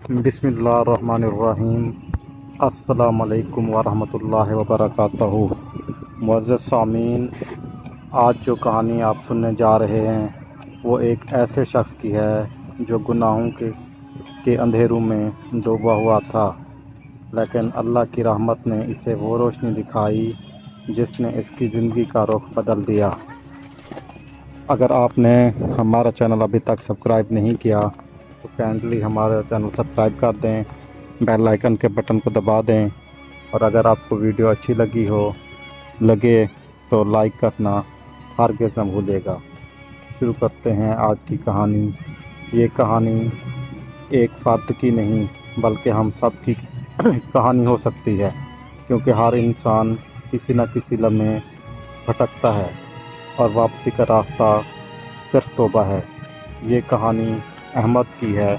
بسم اللہ الرحمن الرحیم۔ السلام علیکم ورحمۃ اللہ وبرکاتہ۔ معزز سامعین، آج جو کہانی آپ سننے جا رہے ہیں وہ ایک ایسے شخص کی ہے جو گناہوں کے اندھیروں میں ڈوبا ہوا تھا، لیکن اللہ کی رحمت نے اسے وہ روشنی دکھائی جس نے اس کی زندگی کا رخ بدل دیا۔ اگر آپ نے ہمارا چینل ابھی تک سبسکرائب نہیں کیا تو کائنڈلی ہمارا چینل سبسکرائب کر دیں، بیل آئیکن کے بٹن کو دبا دیں، اور اگر آپ کو ویڈیو اچھی لگے تو لائک کرنا ہرگز نہ بھولے گا۔ شروع کرتے ہیں آج کی کہانی۔ یہ کہانی ایک فرد کی نہیں بلکہ ہم سب کی کہانی ہو سکتی ہے، کیونکہ ہر انسان کسی نہ کسی لمحے بھٹکتا ہے اور واپسی کا راستہ صرف توبہ ہے۔ یہ کہانی احمد کی ہے،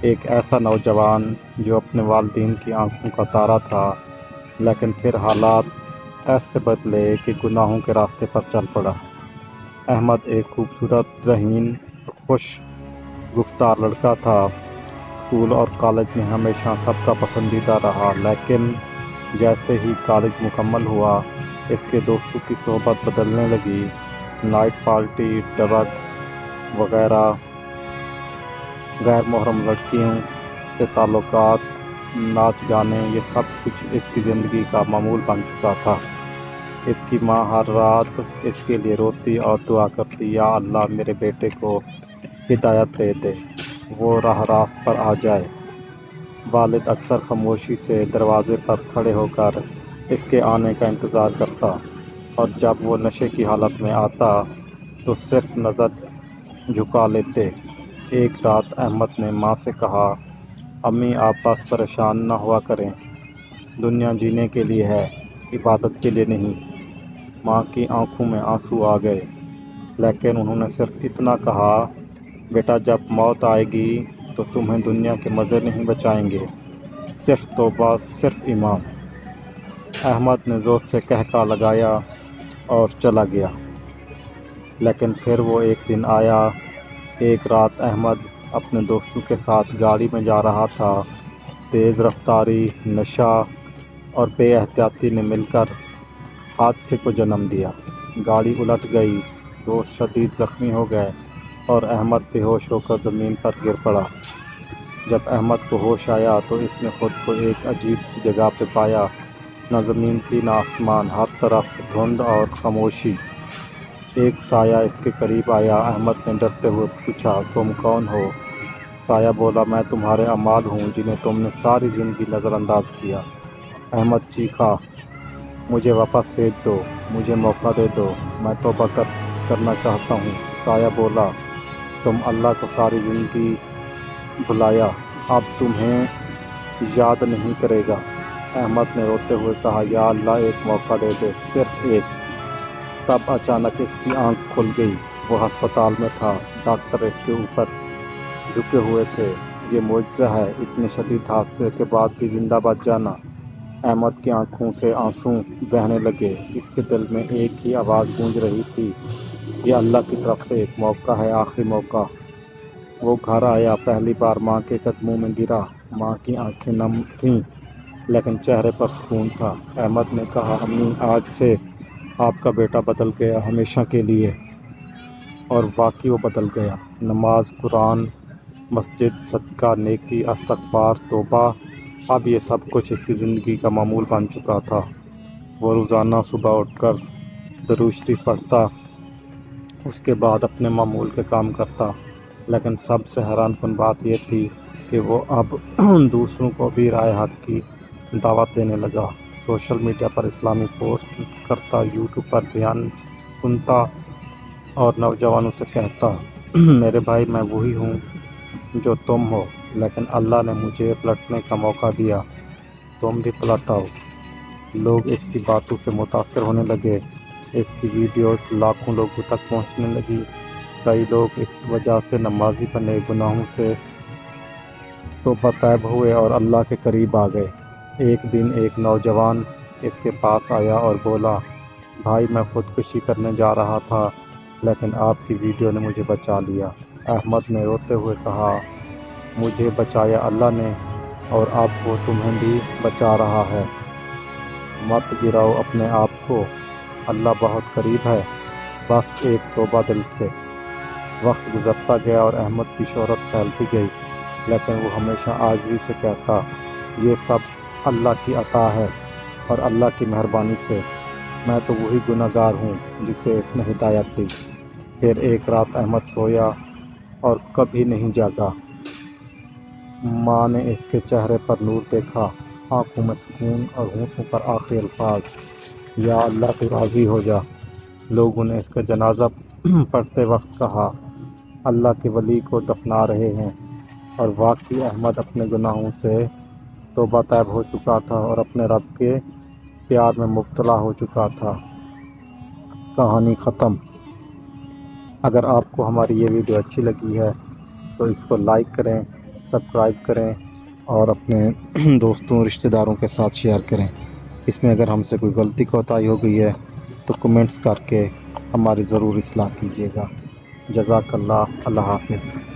ایک ایسا نوجوان جو اپنے والدین کی آنکھوں کا تارا تھا، لیکن پھر حالات ایسے بدلے کہ گناہوں کے راستے پر چل پڑا۔ احمد ایک خوبصورت، ذہین، خوش گفتار لڑکا تھا۔ اسکول اور کالج میں ہمیشہ سب کا پسندیدہ رہا، لیکن جیسے ہی کالج مکمل ہوا اس کے دوستوں کی صحبت بدلنے لگی۔ نائٹ پارٹی، ڈرگس وغیرہ، غیر محرم لڑکیوں سے تعلقات، ناچ گانے، یہ سب کچھ اس کی زندگی کا معمول بن چکا تھا۔ اس کی ماں ہر رات اس کے لیے روتی اور دعا کرتی، یا اللہ میرے بیٹے کو ہدایت دے دے، وہ راہ راست پر آ جائے۔ والد اکثر خاموشی سے دروازے پر کھڑے ہو کر اس کے آنے کا انتظار کرتا، اور جب وہ نشے کی حالت میں آتا تو صرف نظر جھکا لیتے۔ ایک رات احمد نے ماں سے کہا، امی آپ بس پریشان نہ ہوا کریں، دنیا جینے کے لیے ہے، عبادت کے لیے نہیں۔ ماں کی آنکھوں میں آنسو آ گئے، لیکن انہوں نے صرف اتنا کہا، بیٹا جب موت آئے گی تو تمہیں دنیا کے مزے نہیں بچائیں گے، صرف توبہ، صرف ایمان۔ احمد نے زور سے کہکا لگایا اور چلا گیا۔ لیکن پھر وہ ایک دن آیا۔ ایک رات احمد اپنے دوستوں کے ساتھ گاڑی میں جا رہا تھا۔ تیز رفتاری، نشہ اور بے احتیاطی نے مل کر حادثے کو جنم دیا۔ گاڑی الٹ گئی، دوست شدید زخمی ہو گئے اور احمد بے ہوش ہو کر زمین پر گر پڑا۔ جب احمد کو ہوش آیا تو اس نے خود کو ایک عجیب سی جگہ پہ پایا، نہ زمین تھی نہ آسمان، ہر طرف دھند اور خاموشی۔ ایک سایہ اس کے قریب آیا۔ احمد نے ڈرتے ہوئے پوچھا، تم کون ہو؟ سایہ بولا، میں تمہارے اعمال ہوں جنہیں تم نے ساری زندگی نظر انداز کیا۔ احمد چیخا، مجھے واپس بھیج دو، مجھے موقع دے دو، میں توبہ کرنا چاہتا ہوں۔ سایہ بولا، تم اللہ کو ساری زندگی بھلایا، اب تمہیں یاد نہیں کرے گا۔ احمد نے روتے ہوئے کہا، یا اللہ ایک موقع دے دے، صرف ایک۔ تب اچانک اس کی آنکھ کھل گئی۔ وہ ہسپتال میں تھا، ڈاکٹر اس کے اوپر جھکے ہوئے تھے۔ یہ معجزہ ہے، اتنے شدید حادثے کے بعد بھی زندہ بچ جانا۔ احمد کی آنکھوں سے آنسو بہنے لگے۔ اس کے دل میں ایک ہی آواز گونج رہی تھی، یہ اللہ کی طرف سے ایک موقع ہے، آخری موقع۔ وہ گھر آیا، پہلی بار ماں کے قدموں میں گرا۔ ماں کی آنکھیں نم تھیں لیکن چہرے پر سکون تھا۔ احمد نے کہا، امی آج سے آپ کا بیٹا بدل گیا، ہمیشہ کے لیے۔ اور واقعی وہ بدل گیا۔ نماز، قرآن، مسجد، صدقہ، نیکی، استغفار، توبہ، اب یہ سب کچھ اس کی زندگی کا معمول بن چکا تھا۔ وہ روزانہ صبح اٹھ کر درود شریف پڑھتا، اس کے بعد اپنے معمول کے کام کرتا، لیکن سب سے حیران کن بات یہ تھی کہ وہ اب دوسروں کو بھی رائے حق کی دعوت دینے لگا۔ سوشل میڈیا پر اسلامی پوسٹ کرتا، یوٹیوب پر بیان سنتا اور نوجوانوں سے کہتا، میرے بھائی میں وہی ہوں جو تم ہو، لیکن اللہ نے مجھے پلٹنے کا موقع دیا، تم بھی پلٹ آؤ۔ لوگ اس کی باتوں سے متاثر ہونے لگے، اس کی ویڈیوز لاکھوں لوگوں تک پہنچنے لگی۔ کئی لوگ اس کی وجہ سے نمازی بنے، گناہوں سے توبہ طیب ہوئے اور اللہ کے قریب آ گئے۔ ایک دن ایک نوجوان اس کے پاس آیا اور بولا، بھائی میں خودکشی کرنے جا رہا تھا لیکن آپ کی ویڈیو نے مجھے بچا لیا۔ احمد نے روتے ہوئے کہا، مجھے بچایا اللہ نے اور اب وہ تمہیں بھی بچا رہا ہے۔ مت گراؤ اپنے آپ کو، اللہ بہت قریب ہے، بس ایک توبہ دل سے۔ وقت گزرتا گیا اور احمد کی شہرت پھیلتی گئی، لیکن وہ ہمیشہ عاجزی سے کہتا، یہ سب اللہ کی عطا ہے اور اللہ کی مہربانی سے، میں تو وہی گناہ گار ہوں جسے اس نے ہدایت دی۔ پھر ایک رات احمد سویا اور کبھی نہیں جاگا۔ ماں نے اس کے چہرے پر نور دیکھا، آنکھوں میں سکون اور ہونٹوں پر آخری الفاظ، یا اللہ تو راضی ہو جا۔ لوگوں نے اس کا جنازہ پڑھتے وقت کہا، اللہ کے ولی کو دفنا رہے ہیں، اور واقعی احمد اپنے گناہوں سے توبہ طیب ہو چکا تھا اور اپنے رب کے پیار میں مبتلا ہو چکا تھا۔ کہانی ختم۔ اگر آپ کو ہماری یہ ویڈیو اچھی لگی ہے تو اس کو لائک کریں، سبسکرائب کریں اور اپنے دوستوں رشتہ داروں کے ساتھ شیئر کریں۔ اس میں اگر ہم سے کوئی غلطی کوتاہی ہو گئی ہے تو کمنٹس کر کے ہماری ضرور اصلاح کیجیے گا۔ جزاک اللہ، اللہ حافظ۔